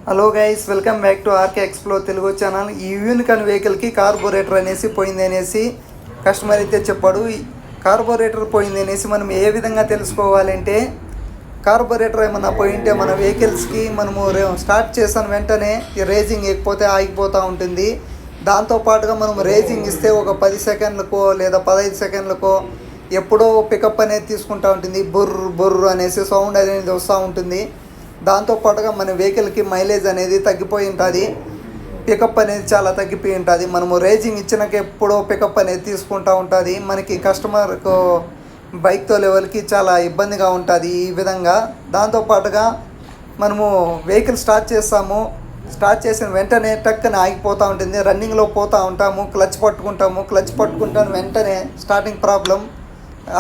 Hello guys, welcome back to RK explore Telugu channel. ఈ Unicorn వెహికల్కి carburettor అనేసి పోయింది అనేసి కస్టమర్ అయితే చెప్పాడు. ఈ కార్బొరేటర్ పోయింది అనేసి మనం ఏ విధంగా తెలుసుకోవాలంటే, కార్బొరేటర్ ఏమన్నా పోయింటే మన వెహికల్స్కి మనము స్టార్ట్ చేసిన వెంటనే ఈ రేజింగ్ ఎక్కిపోతే ఆగిపోతూ ఉంటుంది. దాంతోపాటుగా మనం రేజింగ్ ఇస్తే ఒక 10 సెకండ్లకో లేదా 15 సెకండ్లకో ఎప్పుడో పికప్ అనేది తీసుకుంటూ ఉంటుంది. బుర్రు బుర్రు అనేసి సౌండ్ అనేది వస్తూ ఉంటుంది. దాంతోపాటుగా మన వెహికల్కి మైలేజ్ అనేది తగ్గిపోయి ఉంటుంది. పికప్ అనేది చాలా తగ్గిపోయి ఉంటుంది. మనము రేజింగ్ ఇచ్చినాక ఎప్పుడో పికప్ అనేది తీసుకుంటూ ఉంటుంది. మనకి కస్టమర్కు బైక్తో లెవెల్కి చాలా ఇబ్బందిగా ఉంటుంది ఈ విధంగా. దాంతోపాటుగా మనము వెహికల్ స్టార్ట్ చేస్తాము, స్టార్ట్ చేసిన వెంటనే టక్కన ఆగిపోతూ ఉంటుంది. రన్నింగ్లో పోతూ ఉంటాము, క్లచ్ పట్టుకుంటాను వెంటనే స్టార్టింగ్ ప్రాబ్లం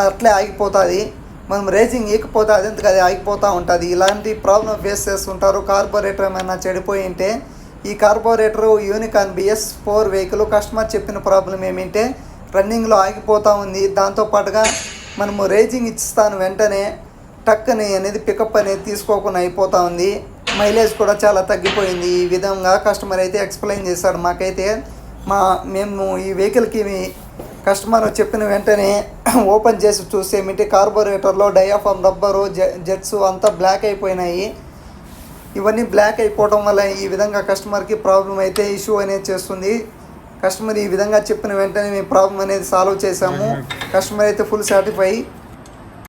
అట్లే ఆగిపోతుంది. మనం రేసింగ్ ఎక్కిపోతే అదెందుకు అది ఆగిపోతూ ఉంటుంది. ఇలాంటి ప్రాబ్లం ఫేస్ చేస్తుంటారు. కార్బొరేటర్ ఏమైనా చెడిపోయి ఉంటే, ఈ carburettor unicorn BS4 vehicle customer చెప్పిన ప్రాబ్లం ఏమిటంటే రన్నింగ్లో ఆగిపోతూ ఉంది. దాంతోపాటుగా మనము రేసింగ్ ఇస్తాను వెంటనే టక్కని అనేది పికప్ అనేది తీసుకోకుండా అయిపోతూ ఉంది. మైలేజ్ కూడా చాలా తగ్గిపోయింది. ఈ విధంగా కస్టమర్ అయితే ఎక్స్ప్లెయిన్ చేశాడు మాకైతే. మేము ఈ వెహికల్కి కస్టమర్ చెప్పిన వెంటనే ఓపెన్ చేసి చూస్తే ఏమిటి, కార్బొరేటర్లో డయాఫామ్ రబ్బరు జెట్స్ అంతా బ్లాక్ అయిపోయినాయి. ఇవన్నీ బ్లాక్ అయిపోవడం వల్ల ఈ విధంగా కస్టమర్కి ప్రాబ్లం అయితే ఇష్యూ అనేది చేస్తుంది. కస్టమర్ ఈ విధంగా చెప్పిన వెంటనే మేము ప్రాబ్లం అనేది సాల్వ్ చేశాము. కస్టమర్ అయితే ఫుల్ సాటిస్ఫై.